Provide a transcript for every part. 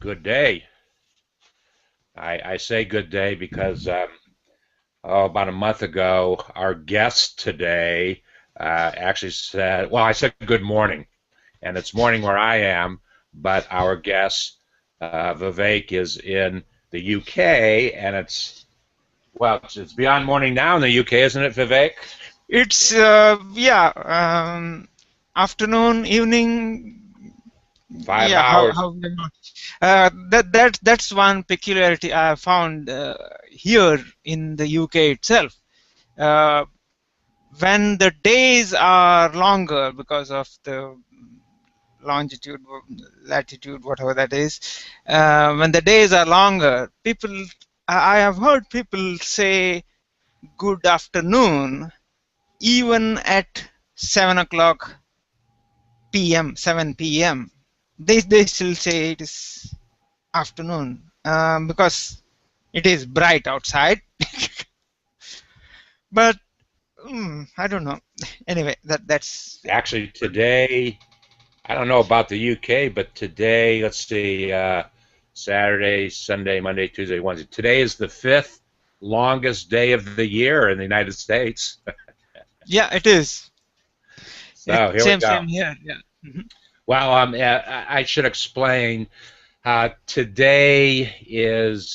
Good day. I say good day because about a month ago, our guest today actually said, well, I said good morning, and it's morning where I am, but our guest, Vivek, is in the UK, and it's beyond morning now in the UK, isn't it, Vivek? It's yeah, afternoon, evening. Five Yeah, hours. how that's one peculiarity I have found here in the UK itself. Uh, when the days are longer because of the longitude, latitude, whatever that is, when the days are longer, I have heard people say good afternoon even at 7 o'clock p.m., 7 p.m. They still say it is afternoon because it is bright outside. But I don't know. Anyway, that's Actually, today, I don't know about the UK, but today, let's see, Saturday, Sunday, Monday, Tuesday, Wednesday. Today is the fifth longest day of the year in the United States. yeah, it is. So here we go. Same here. Yeah. Well, I should explain. Today's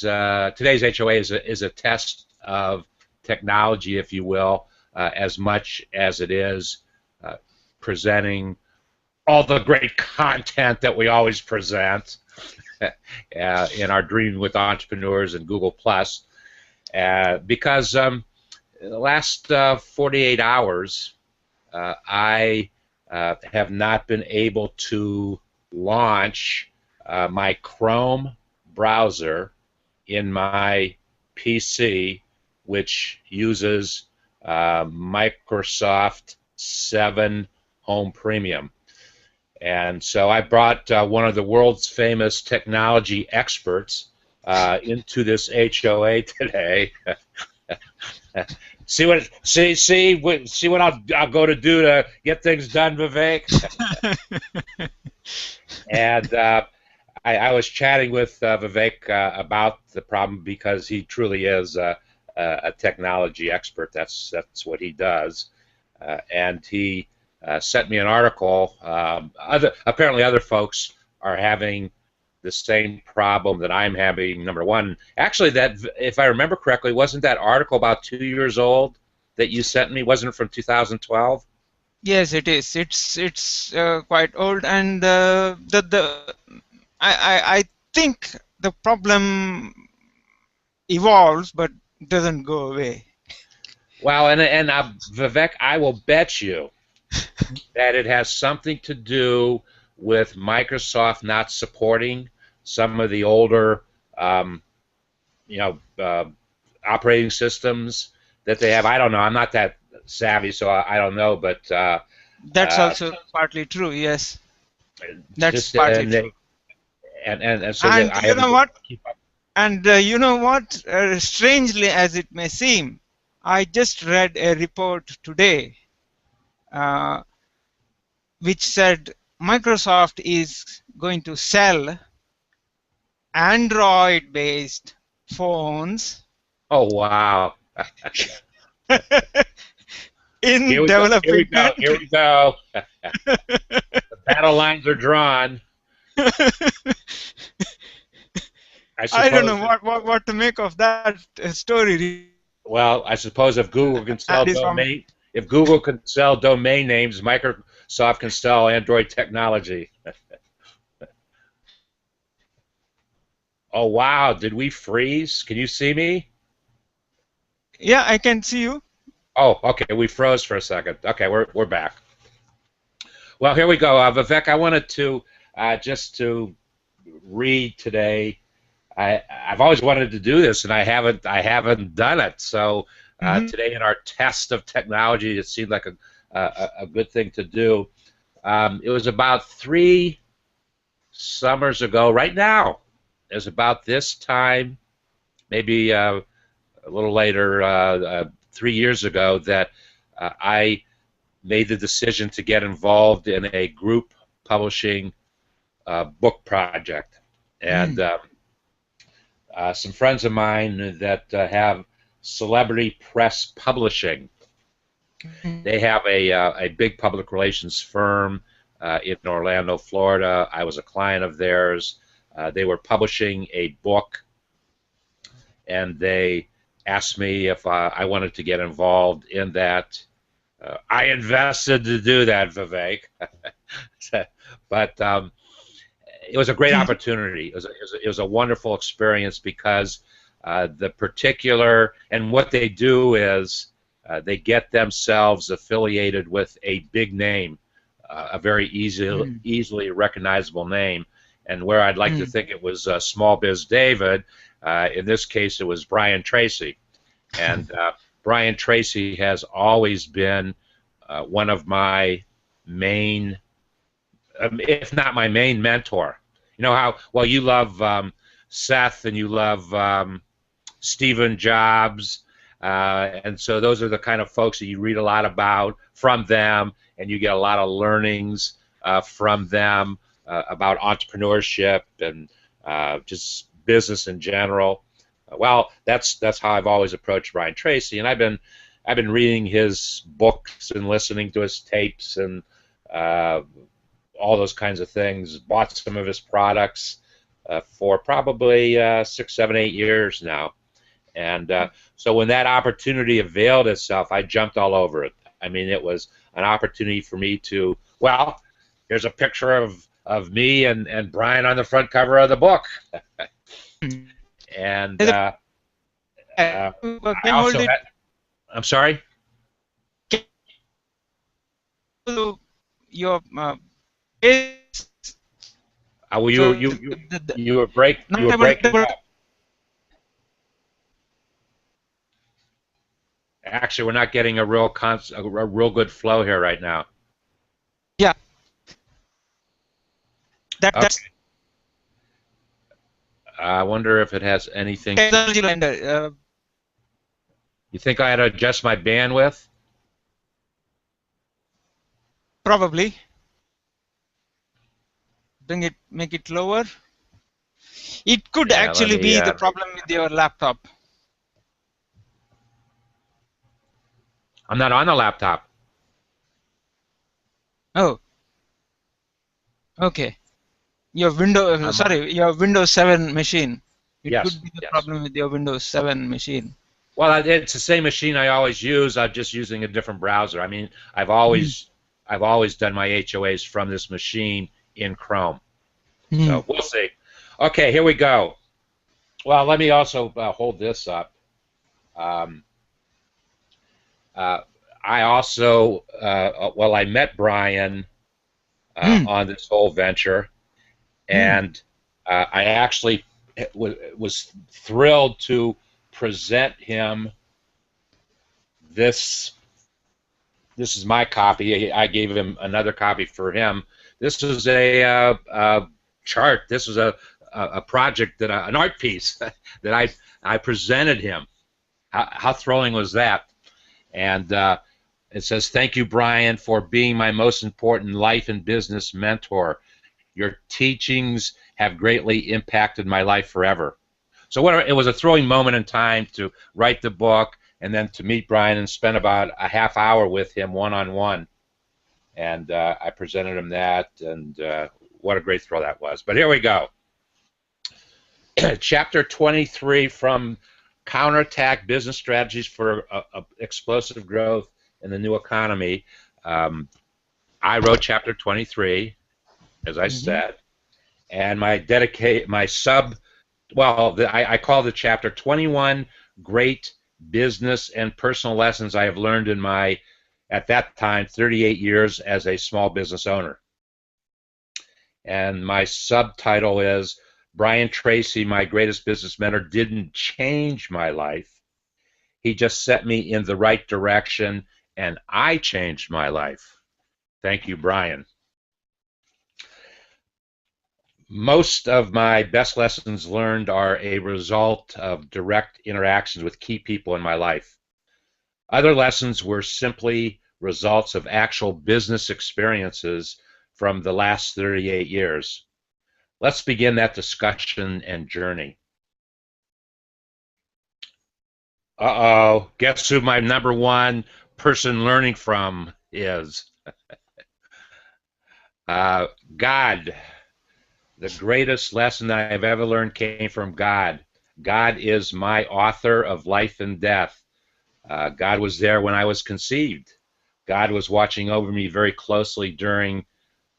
HOA is a test of technology, if you will, as much as it is presenting all the great content that we always present in our Dreaming with Entrepreneurs and Google Plus, because the last 48 hours, I have not been able to launch my Chrome browser in my PC, which uses Microsoft 7 Home Premium. And so I brought one of the world's famous technology experts into this HOA today. See what I'll go to do to get things done, Vivek. And I was chatting with Vivek about the problem because he truly is a technology expert. That's what he does, and he sent me an article. Apparently, other folks are having the same problem that I'm having. Number one, actually, that if I remember correctly, wasn't that article about 2 years old that you sent me? Wasn't it from 2012? Yes, it is. It's quite old, and I think the problem evolves but doesn't go away. Well, and Vivek, I will bet you that it has something to do with Microsoft not supporting some of the older, you know, operating systems that they have. I don't know. I'm not that savvy, so I don't know. But That's also partly true. Yes, that's just partly true. and so that And I you haven't know been able what? to keep up. And you know what? Strangely as it may seem, I just read a report today uh, which said Microsoft is going to sell Android-based phones Oh wow! in Here we developing go. Here we go. The battle lines are drawn. I I don't know suppose. what to make of that story. Well, I suppose if Google can At sell least from domain names, Microsoft can sell Android technology. Oh wow, did we freeze? Can you see me? yeah, I can see you. Oh, okay, we froze for a second. Okay, we're back. Well, here we go. Vivek, I wanted to just to read today. I've always wanted to do this, and I haven't done it. So Mhm. today, in our test of technology, it seemed like a good thing to do. It was about 3 summers ago. Right now, it was about this time, maybe a little later, 3 years ago, that I made the decision to get involved in a group publishing book project. And some friends of mine that have celebrity press publishing. They have a big public relations firm in Orlando, Florida. I was a client of theirs. They were publishing a book, and they asked me if I wanted to get involved in that. I invested to do that, Vivek. But it was a great opportunity. It was a wonderful experience because the particular, and what they do is they get themselves affiliated with a big name, a very easily recognizable name. And where I'd like to think it was SmallBizDavid, in this case it was Brian Tracy. And Brian Tracy has always been one of my main, if not my main mentor. You know how, well, you love Seth and you love Stephen Jobs, and so those are the kind of folks that you read a lot about from them, and you get a lot of learnings from them about entrepreneurship and just business in general. Well, that's how I've always approached Brian Tracy, and I've been reading his books and listening to his tapes and all those kinds of things. Bought some of his products for probably 6, 7, 8 years now, and so when that opportunity availed itself, I jumped all over it. I mean, it was an opportunity for me to, well, here's a picture of me and Brian on the front cover of the book. And I also had, I'm sorry? Your well, you were breaking up. Actually, we're not getting a real good flow here right now. Yeah. That's. Okay. I wonder if it has anything. You think I had to adjust my bandwidth? Probably. Make it lower. It could actually be the problem with your laptop. I'm not on the laptop. Oh. Okay. Your Windows, your Windows 7 machine. It could be the problem with your Windows 7 machine. Well, it's the same machine I always use. I'm just using a different browser. I mean, I've always done my HOAs from this machine in Chrome. So we'll see. Okay, here we go. Well, let me also hold this up. I also, well, I met Brian on this whole venture, and I actually was thrilled to present him this. This is my copy. I gave him another copy for him. This is a chart. This was a project that an art piece that I presented him. How thrilling was that? And it says, "Thank you, Brian, for being my most important life and business mentor. Your teachings have greatly impacted my life forever." So it was a thrilling moment in time to write the book and then to meet Brian and spend about a half hour with him one-on-one. And I presented him that, and what a great thrill that was. But here we go. Chapter 23 from Counterattack Business Strategies for Explosive Growth in the New Economy. I wrote Chapter 23, as I said, and I call the chapter 21 Great Business and Personal Lessons I Have Learned in my, at that time, 38 years as a small business owner. And my subtitle is, Brian Tracy, my greatest business mentor, didn't change my life. He just set me in the right direction, and I changed my life. Thank you, Brian. Most of my best lessons learned are a result of direct interactions with key people in my life. Other lessons were simply results of actual business experiences from the last 38 years. Let's begin that discussion and journey. Uh-oh, guess who my number one person learning from is? God. The greatest lesson that I've ever learned came from God. God is my author of life and death. God was there when I was conceived. God was watching over me very closely during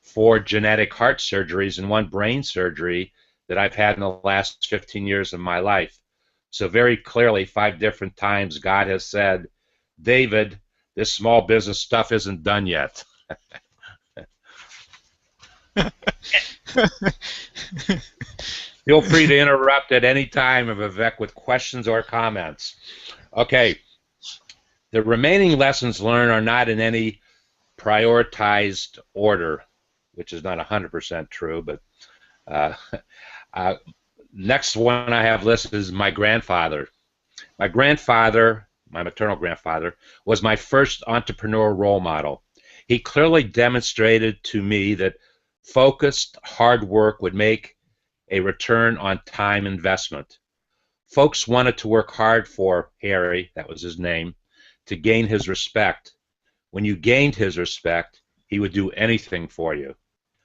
4 genetic heart surgeries and 1 brain surgery that I've had in the last 15 years of my life. So very clearly, 5 different times, God has said, David, this small business stuff isn't done yet. Feel free to interrupt at any time, Vivek, with questions or comments. Okay, the remaining lessons learned are not in any prioritized order, which is not 100% true, but uh, next one I have listed is my grandfather. My grandfather, my maternal grandfather, was my first entrepreneur role model. He clearly demonstrated to me that focused hard work would make a return on time investment. Folks wanted to work hard for Harry, that was his name, to gain his respect. When you gained his respect, he would do anything for you.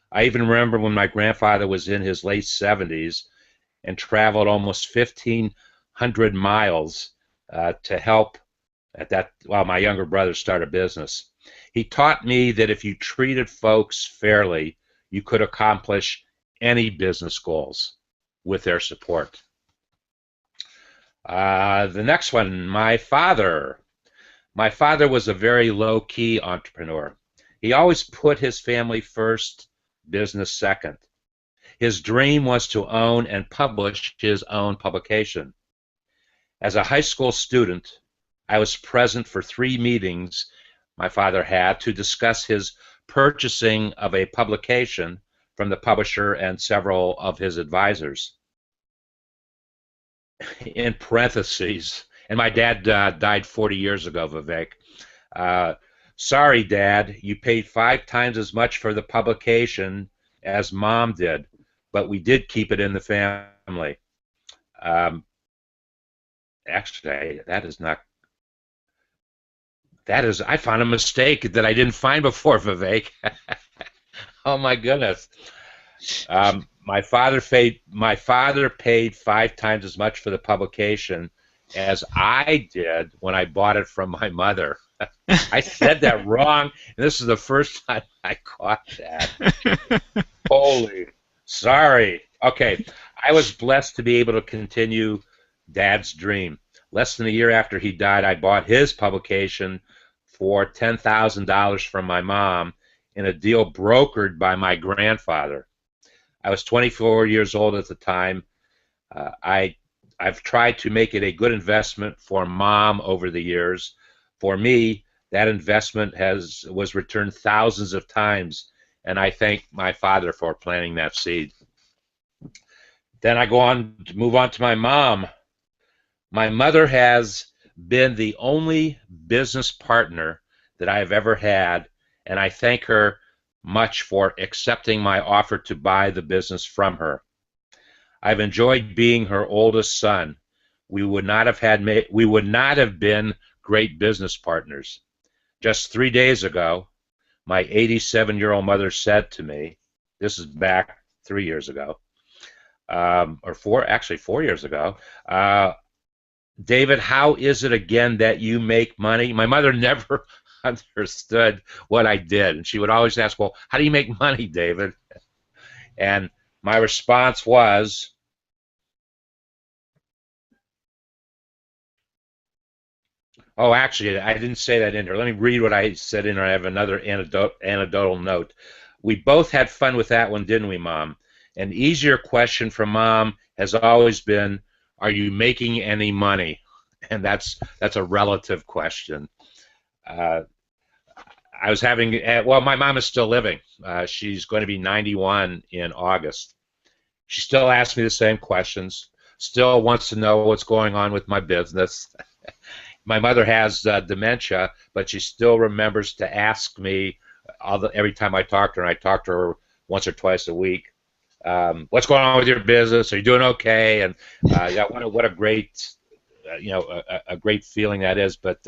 I even remember when my grandfather was in his late 70s and traveled almost 1,500 miles to help while my younger brother started a business. He taught me that if you treated folks fairly, you could accomplish any business goals with their support. The next one, my father. My father was a very low-key entrepreneur. He always put his family first, business second. His dream was to own and publish his own publication. As a high school student, I was present for 3 meetings my father had to discuss his purchasing of a publication from the publisher and several of his advisors. In parentheses, and my dad died 40 years ago, Vivek. Sorry, Dad, you paid 5 times as much for the publication as Mom did, but we did keep it in the family. Actually, I found a mistake that I didn't find before, Vivek. Oh my goodness. My father paid 5 times as much for the publication as I did when I bought it from my mother. I said that wrong, and this is the first time I caught that. Holy, sorry. Okay, I was blessed to be able to continue Dad's dream. Less than a year after he died, I bought his publication for $10,000 from my mom in a deal brokered by my grandfather. I was 24 years old at the time. I've tried to make it a good investment for Mom over the years. For me, that investment was returned thousands of times, and I thank my father for planting that seed. Then I move on to my mom. My mother has been the only business partner that I have ever had, and I thank her much for accepting my offer to buy the business from her. I've enjoyed being her oldest son. We would not have been great business partners. Just 3 days ago, my 87-year-old mother said to me, this is back 3 years ago, or 4 years ago, David, how is it again that you make money? My mother never understood what I did, and she would always ask, well, how do you make money, David? And my response was, oh, actually, I didn't say that in there. Let me read what I said in there. I have another anecdotal note. We both had fun with that one, didn't we, Mom? An easier question from Mom has always been, are you making any money? And that's a relative question. I was having, well, my mom is still living. She's going to be 91 in August. She still asks me the same questions, still wants to know what's going on with my business. My mother has dementia, but she still remembers to ask me every time I talk to her, and I talk to her once or twice a week. What's going on with your business? Are you doing okay? And yeah, what a great a great feeling that is. But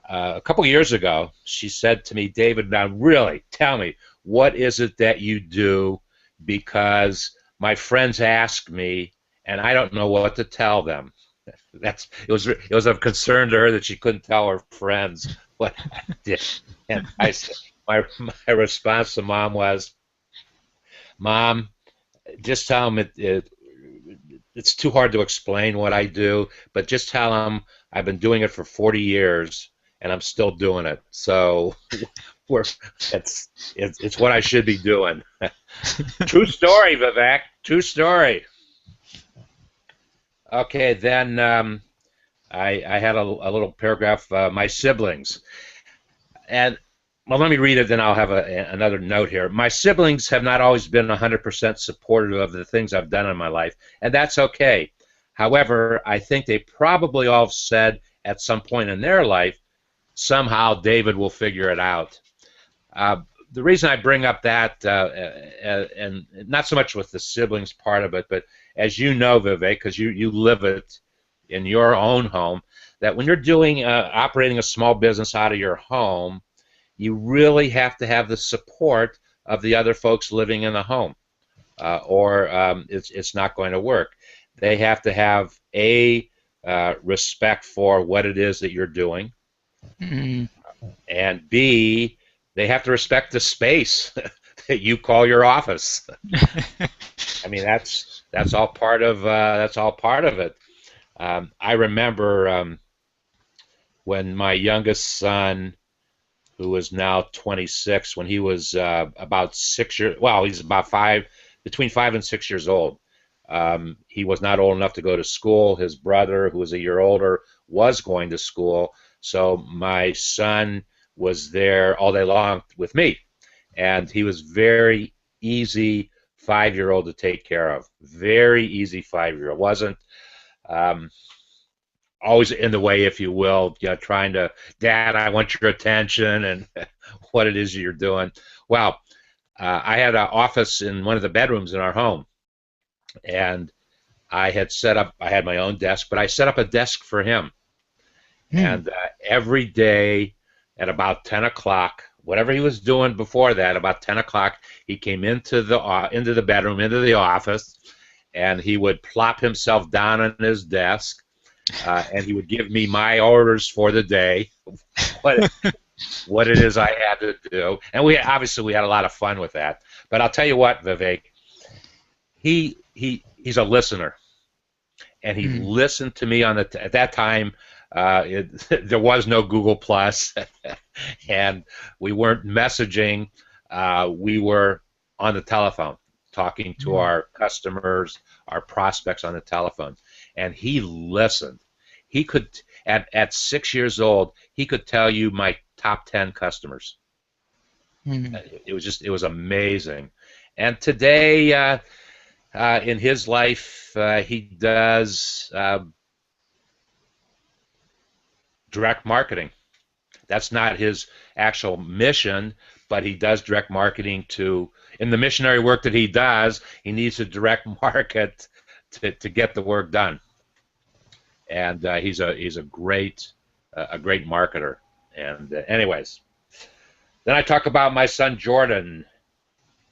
a couple years ago, she said to me, David, now really tell me, what is it that you do? Because my friends ask me, and I don't know what to tell them. It was of concern to her that she couldn't tell her friends what I did. And I said, my response to Mom was, Mom, just tell them it's too hard to explain what I do, but just tell them I've been doing it for 40 years and I'm still doing it. So we're it's what I should be doing. True story, Vivek. True story. Okay, then I had a little paragraph. My siblings, and well, let me read it, then I'll have another note here. My siblings have not always been 100% supportive of the things I've done in my life, and that's okay. However, I think they probably all have said at some point in their life, somehow David will figure it out. The reason I bring up that, and not so much with the siblings part of it, but as you know, Vivek, because you live it in your own home, that when you're doing operating a small business out of your home, you really have to have the support of the other folks living in the home, or it's not going to work. They have to have respect for what it is that you're doing, and B, they have to respect the space that you call your office. I mean, that's all part of it. I remember when my youngest son, who is now 26, when he was about 6 years, well, he's about between 5 and 6 years old. He was not old enough to go to school. His brother, who was a year older, was going to school. So my son was there all day long with me. And he was very easy 5-year-old to take care of. Very easy 5-year-old. Wasn't always in the way, if you will, trying to, Dad, I want your attention and what it is you're doing. Well, I had an office in one of the bedrooms in our home, and I had my own desk, but I set up a desk for him. And every day at about 10 o'clock, whatever he was doing before that, about 10 o'clock, he came into the bedroom, into the office, and he would plop himself down on his desk, and he would give me my orders for the day, what it is I had to do. And we had a lot of fun with that. But I'll tell you what, Vivek, he's a listener, and he listened to me at that time. There was no Google Plus, and we weren't messaging. We were on the telephone, talking to our customers, our prospects on the telephone, and he listened. He could, at 6 years old, he could tell you my top 10 customers. It was amazing. And today, in his life, he does direct marketing. That's not his actual mission, but he does direct marketing in the missionary work that he does, he needs to direct market to get the work done. And he's a great marketer. And anyways, then I talk about my son Jordan.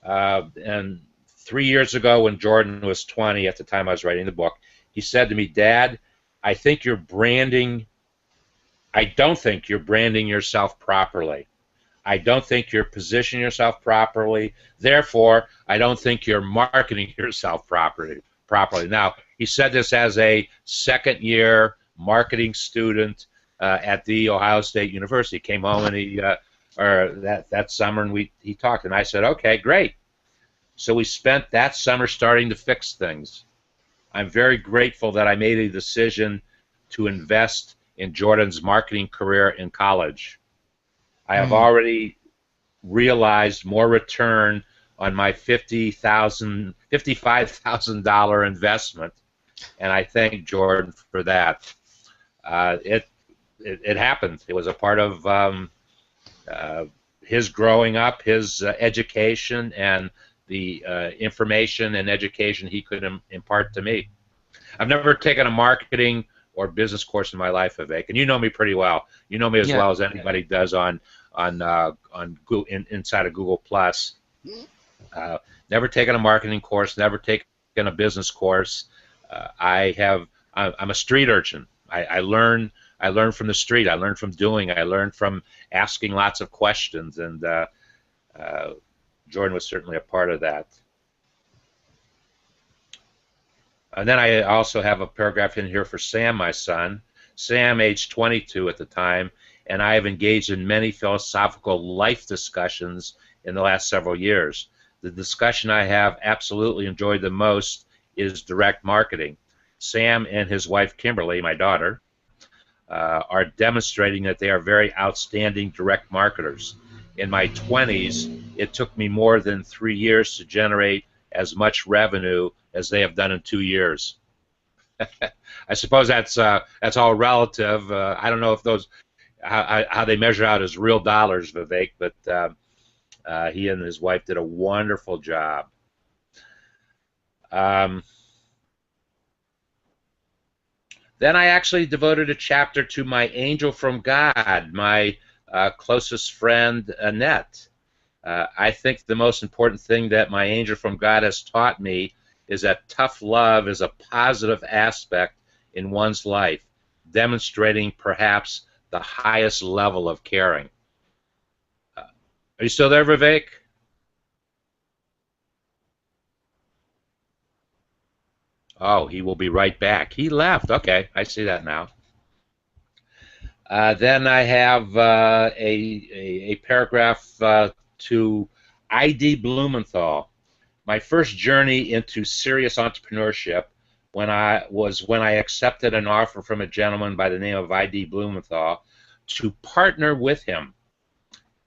And 3 years ago, when Jordan was 20, at the time I was writing the book, he said to me, Dad, I don't think you're branding yourself properly. I don't think you're positioning yourself properly. Therefore, I don't think you're marketing yourself properly. Now, he said this as a second-year marketing student at the Ohio State University. He came home and that summer, and he talked, and I said, okay, great. So we spent that summer starting to fix things. I'm very grateful that I made a decision to invest in Jordan's marketing career in college. I have already realized more return on my $55,000 investment, and I thank Jordan for that. It happened. It was a part of his growing up, his education, and the information and education he could impart to me. I've never taken a marketing or business course in my life, Vivek, and you know me pretty well. You know me as Yeah. well as anybody does on Google, inside of Google Plus. Never taken a marketing course. Never taken a business course. I'm a street urchin. I learn from the street. I learn from doing. I learn from asking lots of questions, and Jordan was certainly a part of that. And then I also have a paragraph in here for Sam, my son. Sam, age 22 at the time, and I have engaged in many philosophical life discussions in the last several years. The discussion I have absolutely enjoyed the most is direct marketing. Sam and his wife, Kimberly, my daughter, are demonstrating that they are very outstanding direct marketers. In my 20s, it took me more than 3 years to generate as much revenue as they have done in 2 years. I suppose that's all relative. I don't know if those how they measure out as real dollars, Vivek, but he and his wife did a wonderful job. Then I actually devoted a chapter to my angel from God, my closest friend, Annette. I think the most important thing that my angel from God has taught me is that tough love is a positive aspect in one's life, demonstrating perhaps the highest level of caring. Are you still there, Vivek? Oh, he will be right back. He left. Okay, I see that now. Then I have a paragraph to I.D. Blumenthal. My first journey into serious entrepreneurship when I accepted an offer from a gentleman by the name of I.D. Blumenthal to partner with him,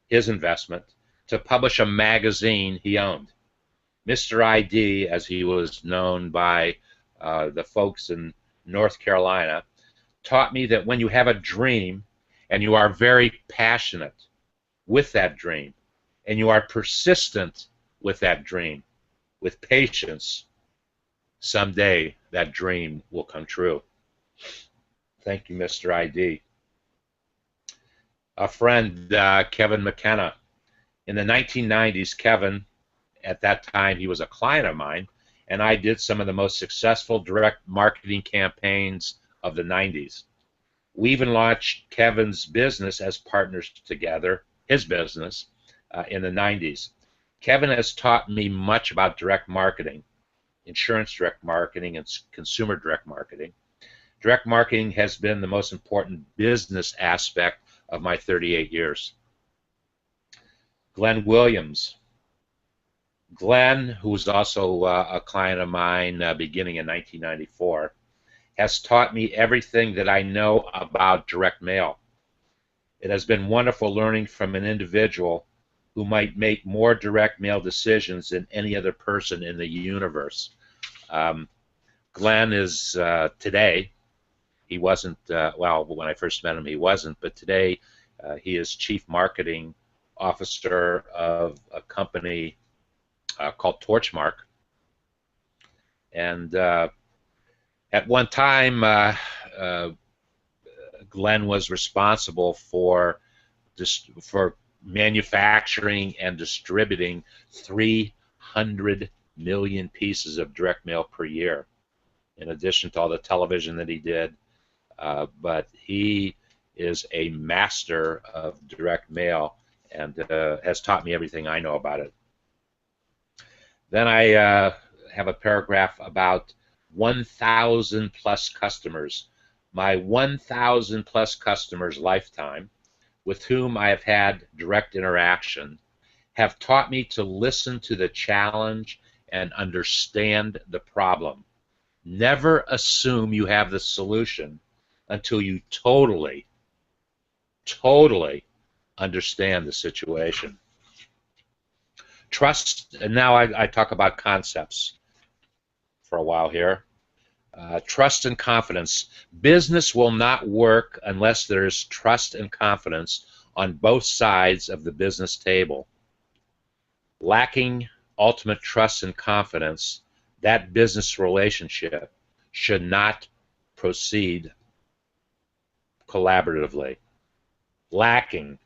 his investment, to publish a magazine he owned. Mr. I.D., as he was known by the folks in North Carolina, taught me that when you have a dream and you are very passionate with that dream and you are persistent with that dream, with patience, someday that dream will come true. Thank you, Mr. ID. A friend, Kevin McKenna. In the 1990s, Kevin, at that time, he was a client of mine, and I did some of the most successful direct marketing campaigns of the 90s. We even launched Kevin's business as partners together, his business, in the 90s. Kevin has taught me much about direct marketing, insurance direct marketing, and consumer direct marketing. Direct marketing has been the most important business aspect of my 38 years. Glenn Williams. Glenn, who was also a client of mine beginning in 1994, has taught me everything that I know about direct mail. It has been wonderful learning from an individual who might make more direct mail decisions than any other person in the universe. Glenn is today, he wasn't, well, when I first met him he wasn't, but today he is Chief Marketing Officer of a company called Torchmark. And at one time, Glenn was responsible for manufacturing and distributing 300 million pieces of direct mail per year, in addition to all the television that he did. But he is a master of direct mail and has taught me everything I know about it. Then I have a paragraph about 1,000 plus customers. My 1,000 plus customers lifetime, with whom I have had direct interaction, have taught me to listen to the challenge and understand the problem. Never assume you have the solution until you totally understand the situation. Trust, and now I talk about concepts for a while here. Trust and confidence. Business will not work unless there's trust and confidence on both sides of the business table. Lacking ultimate trust and confidence, that business relationship should not proceed collaboratively. Lacking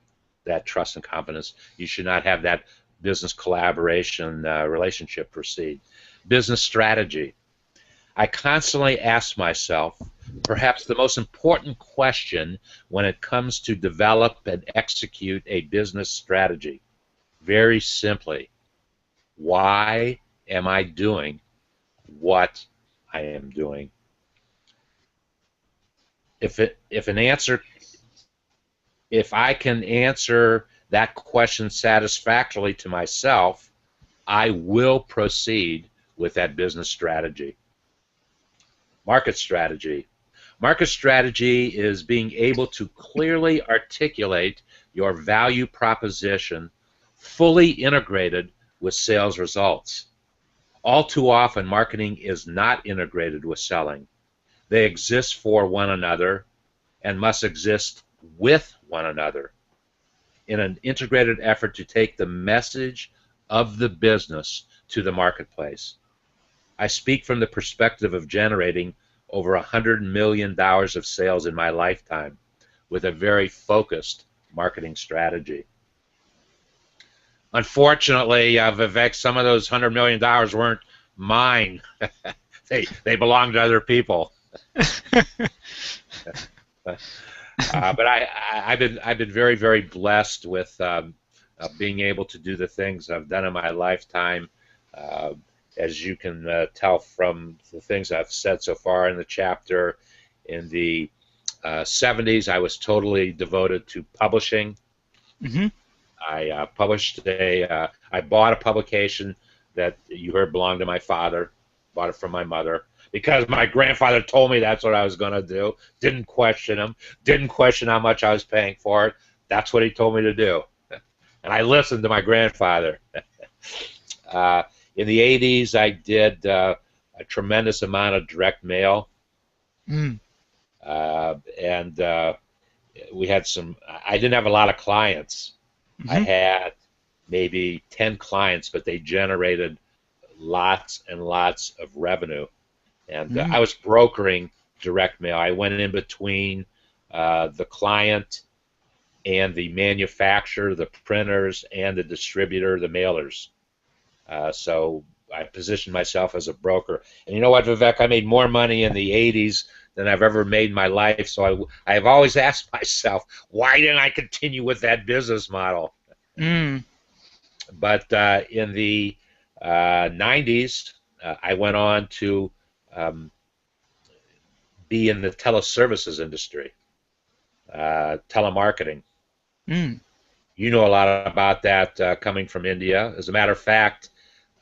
that trust and confidence, you should not have that business collaboration relationship proceed. Business strategy. I constantly ask myself perhaps the most important question when it comes to develop and execute a business strategy. Very simply, why am I doing what I am doing? If I can answer that question satisfactorily to myself, I will proceed with that business strategy. Market strategy. Market strategy is being able to clearly articulate your value proposition fully integrated with sales results. All too often, marketing is not integrated with selling. They exist for one another and must exist with one another in an integrated effort to take the message of the business to the marketplace. I speak from the perspective of generating over $100 million of sales in my lifetime with a very focused marketing strategy. Unfortunately, Vivek, some of those $100 million weren't mine. They belonged to other people. But I've been very, very blessed with being able to do the things I've done in my lifetime. As you can tell from the things I've said so far in the chapter, in the 70s, I was totally devoted to publishing. Mm-hmm. I I bought a publication that you heard belonged to my father, bought it from my mother, because my grandfather told me that's what I was going to do. Didn't question him, didn't question how much I was paying for it. That's what he told me to do. And I listened to my grandfather. In the 80s, I did a tremendous amount of direct mail. Mm. And we had some, I didn't have a lot of clients. Mm-hmm. I had maybe 10 clients, but they generated lots and lots of revenue. And I was brokering direct mail. I went in between the client and the manufacturer, the printers, and the distributor, the mailers. So I positioned myself as a broker. And you know what, Vivek? I made more money in the 80s than I've ever made in my life. So I've always asked myself, why didn't I continue with that business model? Mm. But in the 90s, I went on to be in the teleservices industry, telemarketing. Mm. You know a lot about that coming from India. As a matter of fact,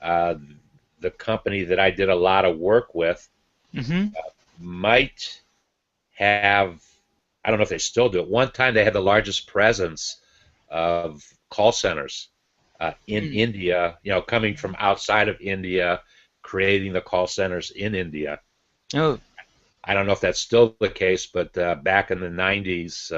the company that I did a lot of work with might have, I don't know if they still do it. One time they had the largest presence of call centers in India, you know, coming from outside of India, creating the call centers in India. Oh. I don't know if that's still the case, but back in the 90s,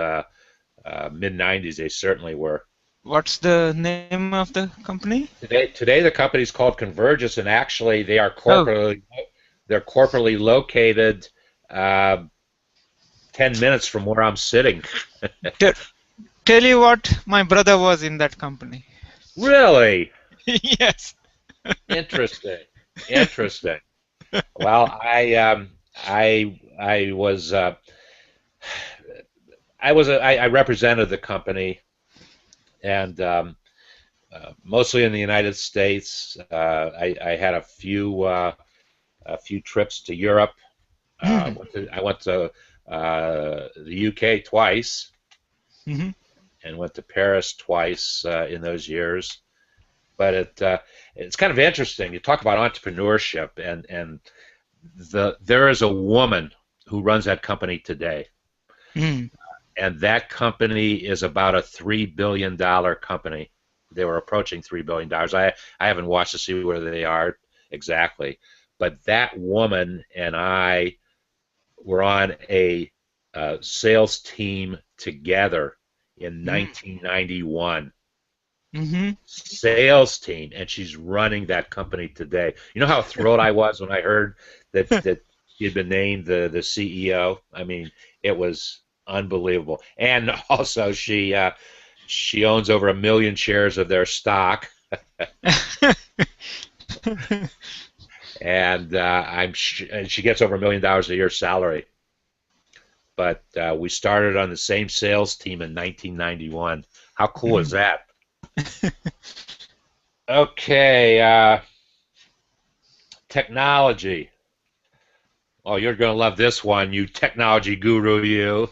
mid-90s, they certainly were. What's the name of the company? Today the company's called Convergys, and actually they are Oh. they're corporately located 10 minutes from where I'm sitting. Tell you what, my brother was in that company. Really? Yes. Interesting. Interesting. Well, I represented the company, and mostly in the United States. I had a few trips to Europe. I went to the UK twice, and went to Paris twice in those years. But it's kind of interesting. You talk about entrepreneurship, and there is a woman who runs that company today. And that company is about a $3 billion company. They were approaching $3 billion. I haven't watched to see where they are exactly. But that woman and I were on a sales team together in 1991. Mm-hmm. sales team, and she's running that company today. You know how thrilled I was when I heard that she had been named the CEO. I mean, it was unbelievable. And also, she owns over 1 million shares of their stock, and she gets over $1 million a year salary. But we started on the same sales team in 1991. How cool is that? Okay, technology. Oh, you're going to love this one, you technology guru, you.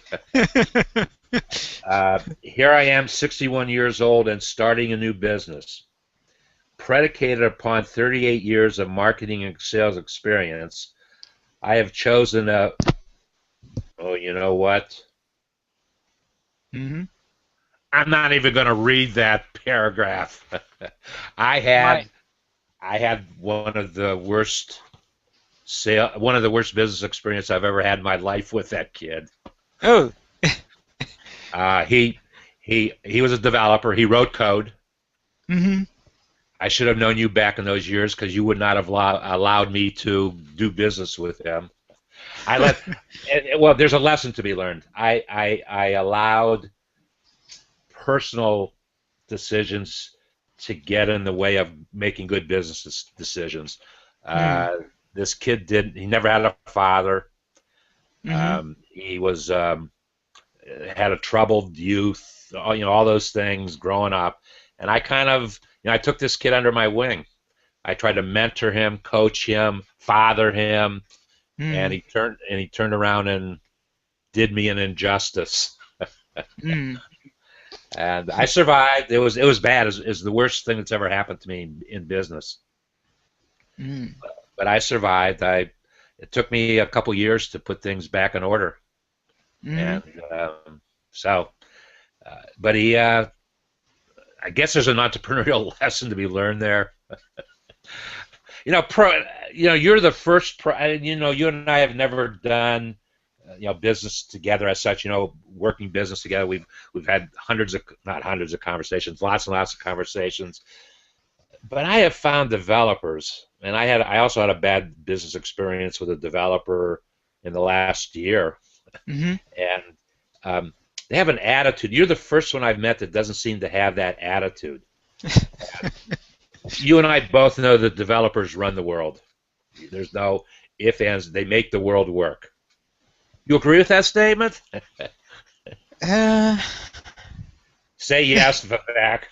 Here I am, 61 years old and starting a new business. Predicated upon 38 years of marketing and sales experience, I have chosen oh, you know what? Mm-hmm. I'm not even going to read that paragraph. I Why? had I had one of the worst business experience I've ever had in my life with that kid. Oh. Uh, he he was a developer. He wrote code. Mm-hmm. I should have known you back in those years because you would not have allowed me to do business with him. I let well, there's a lesson to be learned. I allowed personal decisions to get in the way of making good business decisions. Mm. Uh, this kid didn't. He never had a father. Mm-hmm. He was had a troubled youth. All those things growing up, and I kind of, I took this kid under my wing. I tried to mentor him, coach him, father him, and Mm. he turned around and did me an injustice. Mm. And I survived. It was bad. It's the worst thing that's ever happened to me in business. Mm. But I survived. It took me a couple years to put things back in order, Mm-hmm. and so. But I guess there's an entrepreneurial lesson to be learned there. You know, you're the first. You and I have never done, business together as such. Working business together. We've had not hundreds of conversations, lots and lots of conversations. But I have found developers, and I also had a bad business experience with a developer in the last year, Mm-hmm. and they have an attitude. You're the first one I've met that doesn't seem to have that attitude. You and I both know that developers run the world. There's no ifs, ands. They make the world work. You agree with that statement? Uh, Say yes, Vivek.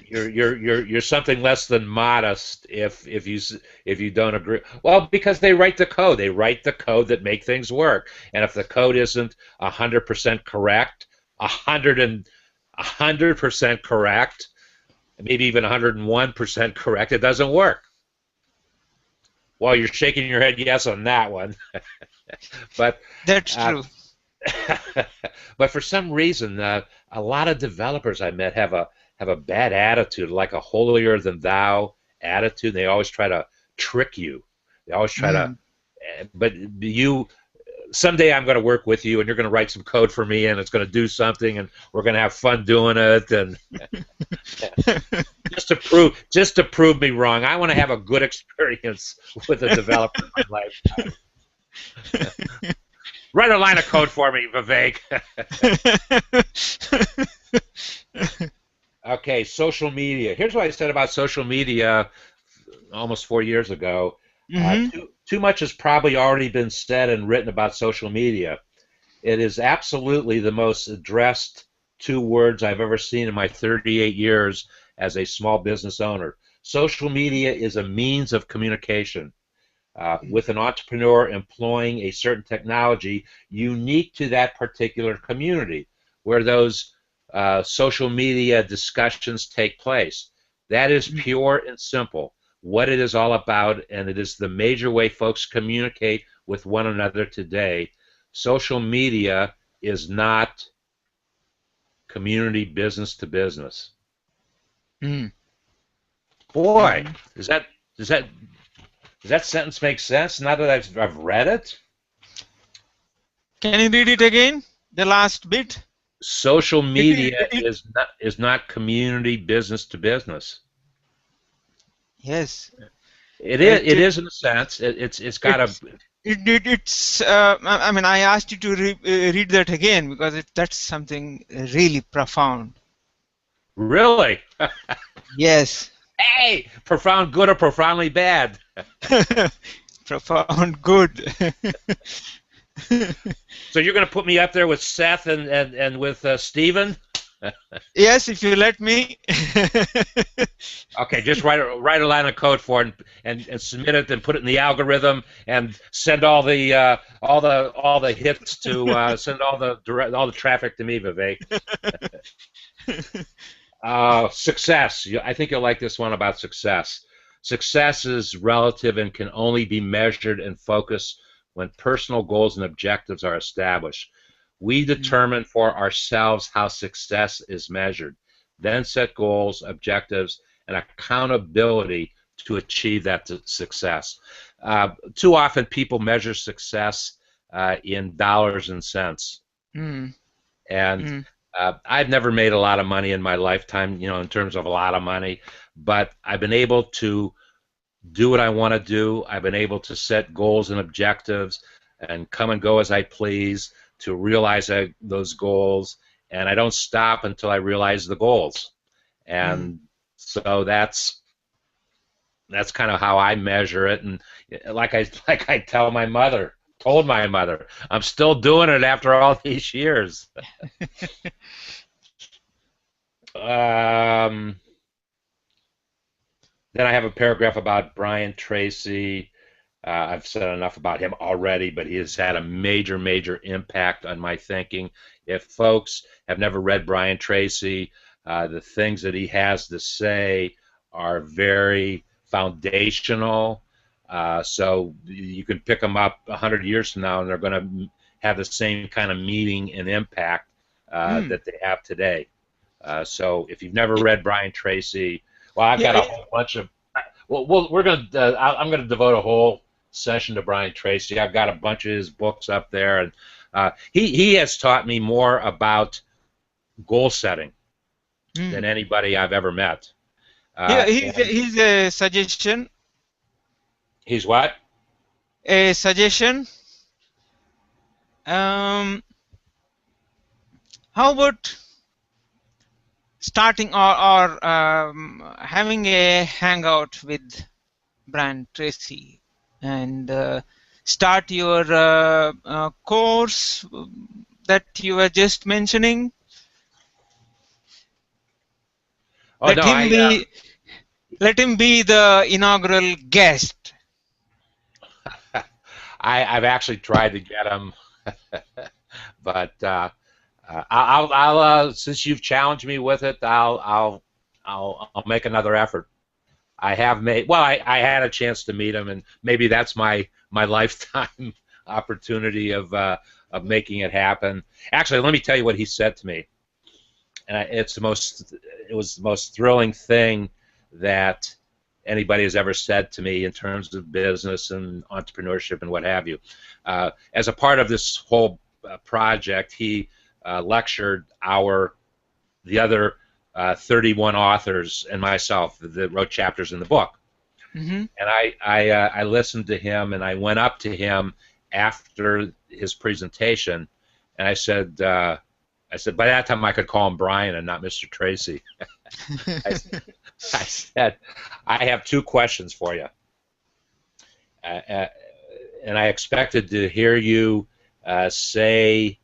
You're something less than modest if you don't agree. Well, because they write the code. They write the code that make things work. And if the code isn't 100% correct, 100% correct, maybe even 101% correct, it doesn't work. Well, you're shaking your head yes on that one. But that's uh, true. but for some reason, a lot of developers I met have a bad attitude, like a holier than thou attitude. They always try to trick you. They always try to. Mm. But someday I'm going to work with you, and you're going to write some code for me, and it's going to do something, and we're going to have fun doing it, and just to prove me wrong. I want to have a good experience with a developer in my lifetime. Write a line of code for me, Vivek. Okay, social media. Here's what I said about social media almost 4 years ago. Mm-hmm. Too much has probably already been said and written about social media. It is absolutely the most addressed two words I've ever seen in my 38 years as a small business owner. Social media is a means of communication. With an entrepreneur employing a certain technology unique to that particular community where those social media discussions take place. That is pure and simple what it is all about, and it is the major way folks communicate with one another today. Social media is not community business to business. Mm. Boy, Mm-hmm. does that sentence make sense now that I've read it? Can you read it again? The last bit? social It, media it, is not community business to business. yes, It is it, it it, is in a sense. It's got a it's it's I mean, I asked you to read that again because that's something really profound. really. Yes. Hey, profound good or profoundly bad. Profound good. So you're going to put me up there with Seth and with Steven? Yes, if you let me. Okay, just write a line of code for it and submit it and put it in the algorithm and send all the hits to send all the traffic to me, Vivek. Success. I think you'll like this one about success. Success is relative and can only be measured and focused when personal goals and objectives are established. We determine for ourselves how success is measured, then set goals, objectives, and accountability to achieve that success. Too often people measure success in dollars and cents. Mm, And mm, I've never made a lot of money in my lifetime, in terms of a lot of money, but I've been able to do what I want to do. I've been able to set goals and objectives and come and go as I please to realize those goals, and I don't stop until I realize the goals. mm. And so that's kind of how I measure it. And like I told my mother, I'm still doing it after all these years. Um, then I have a paragraph about Brian Tracy. I've said enough about him already, but he has had a major, major impact on my thinking. If folks have never read Brian Tracy, the things that he has to say are very foundational. So you can pick them up 100 years from now, and they're going to have the same kind of meaning and impact Mm. that they have today. So if you've never read Brian Tracy, well, I've got Yeah, a whole bunch of. Well, we're gonna. I'm gonna devote a whole session to Brian Tracy. I've got a bunch of his books up there, and he has taught me more about goal setting than mm. anybody I've ever met. Yeah, And he's a suggestion. he's what? A suggestion. Um, how about starting or having a hangout with Brian Tracy and start your course that you were just mentioning? Oh Let no, him be. Let him be the inaugural guest. I've actually tried to get him, but I'll since you've challenged me with it, I'll make another effort. I have made. Well, I had a chance to meet him, and maybe that's my lifetime opportunity of making it happen. Actually, let me tell you what he said to me, and it was the most thrilling thing that anybody has ever said to me in terms of business and entrepreneurship and what have you. As a part of this whole project, he lectured the other 31 authors and myself that wrote chapters in the book. Mm-hmm. And I listened to him, and I went up to him after his presentation, and I said, by that time I could call him Brian and not Mr. Tracy. I, I said, I have two questions for you. And I expected to hear you say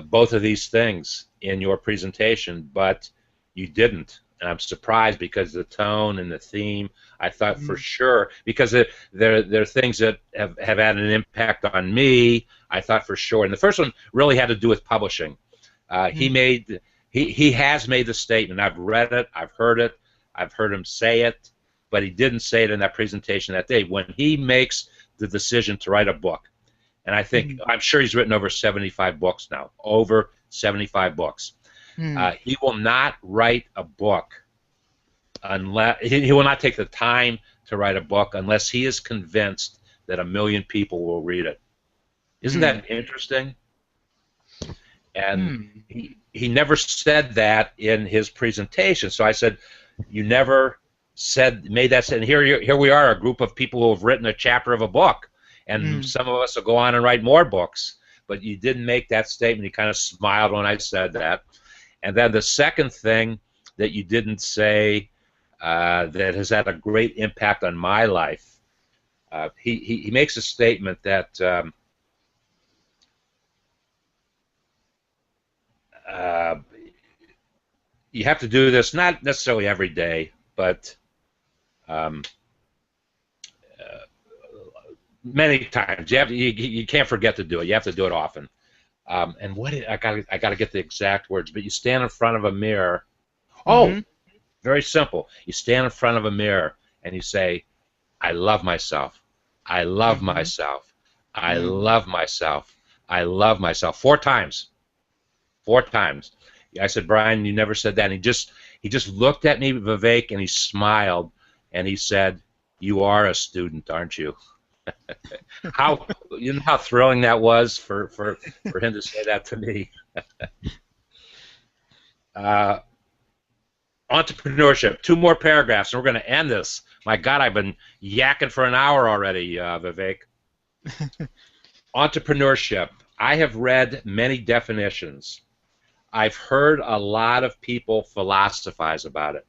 both of these things in your presentation, but you didn't. And I'm surprised because the tone and the theme, I thought for sure, because they're things that have had an impact on me, I thought for sure. And the first one really had to do with publishing. He has made the statement. I've read it, I've heard him say it, but he didn't say it in that presentation that day. When he makes the decision to write a book, and I'm sure he's written over 75 books now, over 75 books. He will not write a book unless he will not take the time to write a book unless he is convinced that 1 million people will read it. Isn't that interesting? And Hmm. he never said that in his presentation. So I said, you never made that sense. And here we are, a group of people who have written a chapter of a book, and Hmm. some of us will go on and write more books. But you didn't make that statement. You kind of smiled when I said that. And then the second thing that you didn't say that has had a great impact on my life, he makes a statement that uh, you have to do this not necessarily every day, but um, many times. You can't forget to do it. You have to do it often. And I got to get the exact words, but you stand in front of a mirror. Oh, Hmm. very simple. You stand in front of a mirror and you say, I love myself. I love Hmm. myself. I Hmm. love myself. I love myself. Four times. Four times. I said, Brian, you never said that. And he just looked at me, Vivek, and he smiled and he said, you are a student, aren't you? How you know how thrilling that was for him to say that to me. Uh, Entrepreneurship. Two more paragraphs, and we're going to end this. My God, I've been yakking for an hour already, Vivek. Entrepreneurship. I have read many definitions. I've heard a lot of people philosophize about it.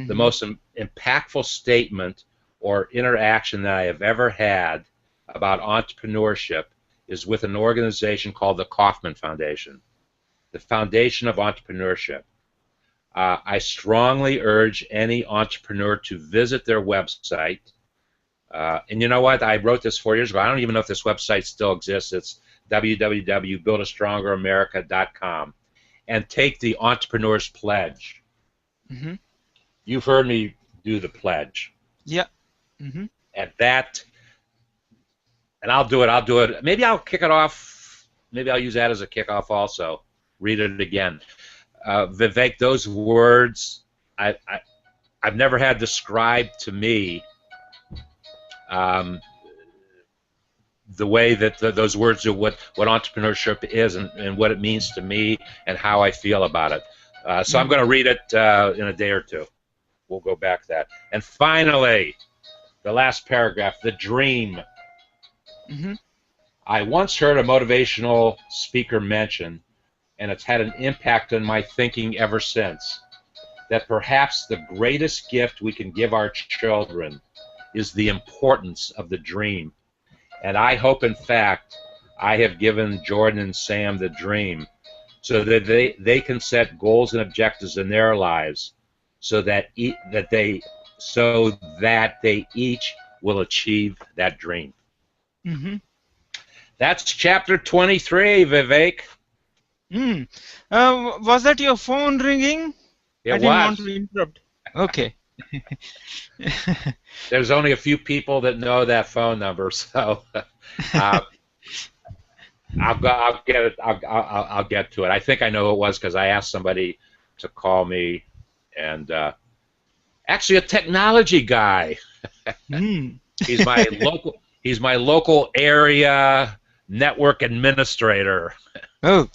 The Hmm. most impactful statement or interaction that I have ever had about entrepreneurship is with an organization called the Kauffman Foundation, the Foundation of Entrepreneurship. I strongly urge any entrepreneur to visit their website. And you know what? I wrote this 4 years ago. I don't even know if this website still exists. It's www.buildastrongeramerica.com, and take the Entrepreneur's Pledge. Hmm. You've heard me do the pledge. Yeah. Hmm. And that, and I'll do it. I'll do it. Maybe I'll kick it off. Maybe I'll use that as a kickoff also. Read it again. Vivek, those words, I, I've never had described to me um, the way that those words are what entrepreneurship is and what it means to me and how I feel about it. So I'm going to Hmm. read it in a day or two. We'll go back to that. And finally, the last paragraph, the dream. Hmm. I once heard a motivational speaker mention, and it's had an impact on my thinking ever since, that perhaps the greatest gift we can give our children is the importance of the dream. And I hope, in fact, I have given Jordan and Sam the dream so that they can set goals and objectives in their lives so that they each will achieve that dream. Hmm. That's chapter 23, Vivek. Hmm. Was that your phone ringing? I It didn't want to was. interrupt. Okay. There's only a few people that know that phone number, so uh, I'll get it. I'll get to it. I think I know who it was because I asked somebody to call me, and actually a technology guy. Hmm. He's my local. He's my local area network administrator. Oh.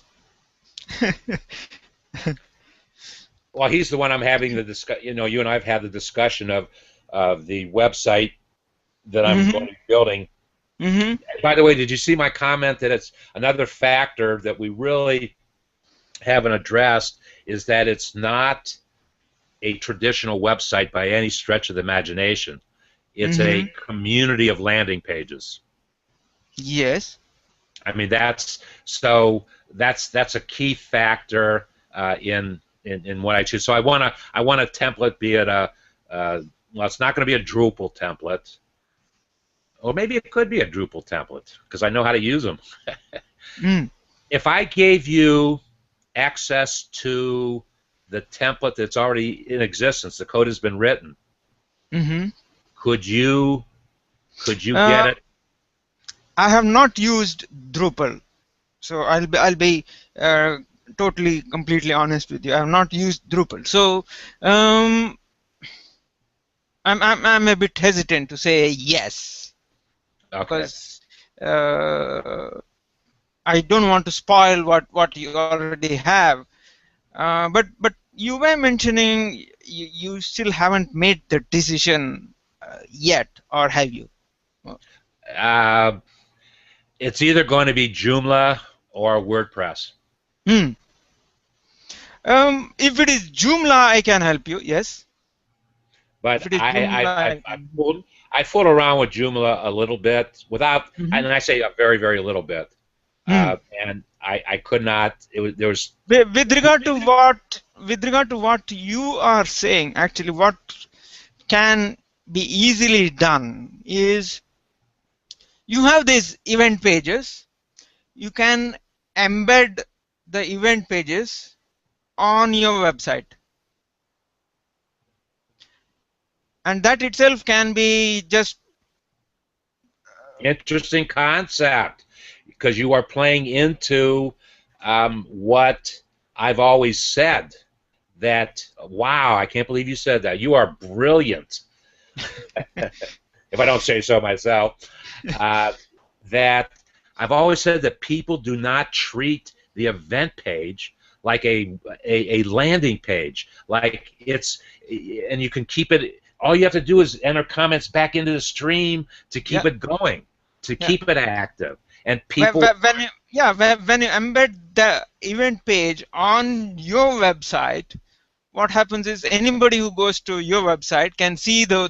Well, he's the one I'm having the discuss. You know, you and I've had the discussion of the website that I'm going Hmm. to be building. Hmm. By the way, did you see my comment that it's another factor that we really haven't addressed is that it's not a traditional website by any stretch of the imagination. It's a Hmm. community of landing pages. Yes. I mean, that's a key factor in what I choose. So I want a template, be it well, it's not going to be a Drupal template, or maybe it could be a Drupal template because I know how to use them. Mm. If I gave you access to the template that's already in existence, the code has been written, Hmm. could you get Uh, it? I have not used Drupal, so I'll be uh, totally completely honest with you. I have not used Drupal, so um, I'm a bit hesitant to say yes Okay. because uh, I don't want to spoil what you already have. But you were mentioning you still haven't made the decision yet, or have you? Uh, it's either going to be Joomla or WordPress. Hmm. If it is Joomla, I can help you. Yes. If But it is Joomla, I I can. fooled around with Joomla a little bit without, Mhm. and I say a very, very little bit. Hmm. And I could not. There was With regard to what you are saying, actually, what can be easily done is you have these event pages. You can embed the event pages on your website, and that itself can be just interesting concept because you are playing into what I've always said. That wow, I can't believe you said that. You are brilliant, if I don't say so myself. Uh, that I've always said that people do not treat the event page like a landing page. Like it's, and you can keep it. All you have to do is enter comments back into the stream to yeah, keep it going, to yeah. keep it active. And people, When you embed the event page on your website, what happens is anybody who goes to your website can see all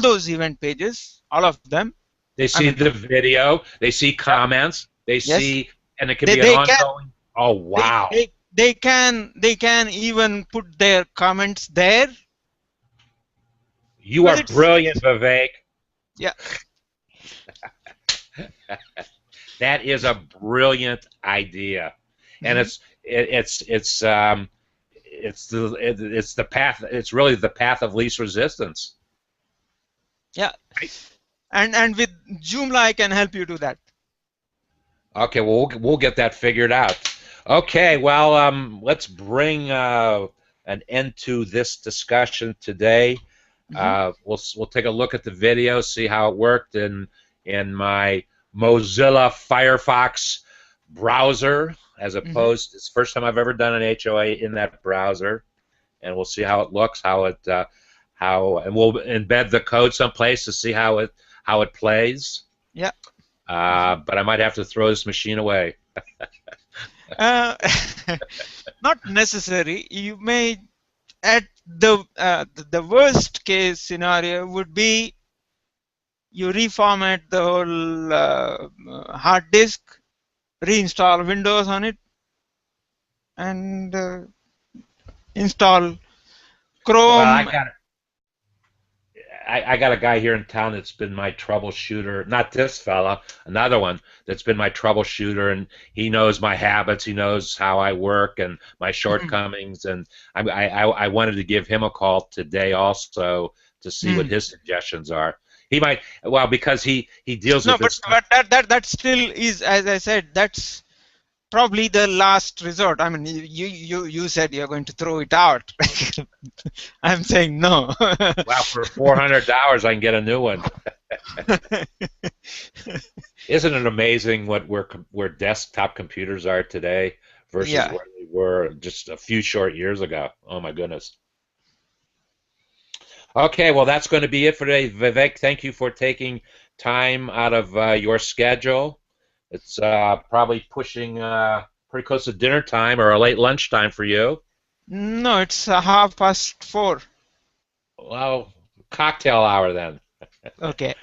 those event pages, all of them. they I see mean, the video, they see yeah, comments, they yes, see, and it can they be an they can ongoing. Oh wow, they can even put their comments there you because are brilliant, Vivek. yeah. That is a brilliant idea, and Mhm. it's the path. It's really the path of least resistance. Yeah, and with Joomla I can help you do that. Okay, well we'll get that figured out. Okay, well let's bring an end to this discussion today. Hmm. We'll take a look at the video, see how it worked in my Mozilla Firefox browser, as Hmm. opposed. It's the first time I've ever done an HOA in that browser, and we'll see how it looks, and we'll embed the code someplace to see how it plays. Yeah. But I might have to throw this machine away. uh, Not necessary. You may, at the worst case scenario would be you reformat the whole hard disk, reinstall Windows on it, and install Well, Chrome. I got a guy here in town that's been my troubleshooter. Not this fella, another one that's been my troubleshooter, and he knows my habits. He knows how I work and my Mhm. shortcomings. And I wanted to give him a call today also to see what Mm. his suggestions are. He might, well, because he deals No, with but this stuff. that still is, as I said, that's probably the last resort. I mean, you said you're going to throw it out. I'm saying no. Wow, for $400 I can get a new one. Isn't it amazing where desktop computers are today versus Yeah. where they were just a few short years ago? Oh my goodness. Okay, well that's going to be it for today, Vivek. Thank you for taking time out of your schedule. It's probably pushing pretty close to dinner time or a late lunchtime for you. No, it's 4:30. Well, cocktail hour then. Okay.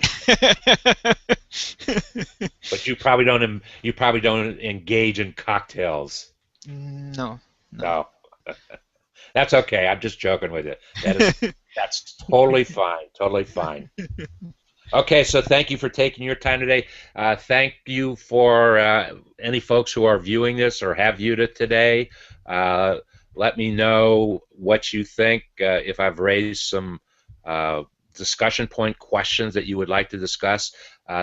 But you probably don't engage in cocktails. No, no. No. That's okay. I'm just joking with you. That's totally fine. Totally fine. Okay, so thank you for taking your time today. Thank you for any folks who are viewing this or have viewed it today. Uh, Let me know what you think. If I've raised some discussion point questions that you would like to discuss.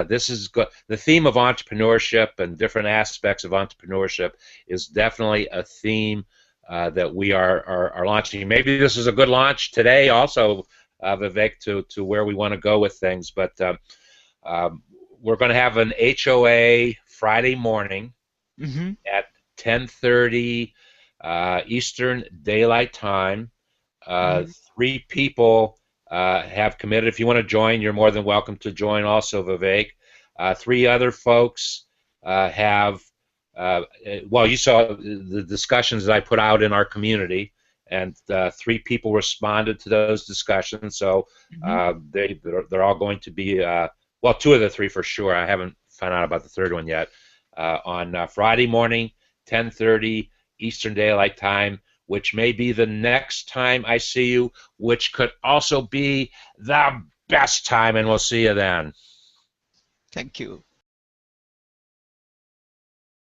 This is the theme of entrepreneurship and different aspects of entrepreneurship is definitely a theme that we are launching. Maybe this is a good launch today also, Vivek, to where we want to go with things. But we're going to have an HOA Friday morning Mm-hmm. at 10:30 Eastern Daylight Time. Mm-hmm. 3 people have committed. If you want to join, you're more than welcome to join also, Vivek. 3 other folks have, well, you saw the discussions that I put out in our community, and 3 people responded to those discussions. So Mm-hmm. they're all going to be, well, 2 of the 3 for sure. I haven't found out about the third one yet. On Friday morning, 10:30 Eastern Daylight Time, which may be the next time I see you, which could also be the best time, and we'll see you then. Thank you.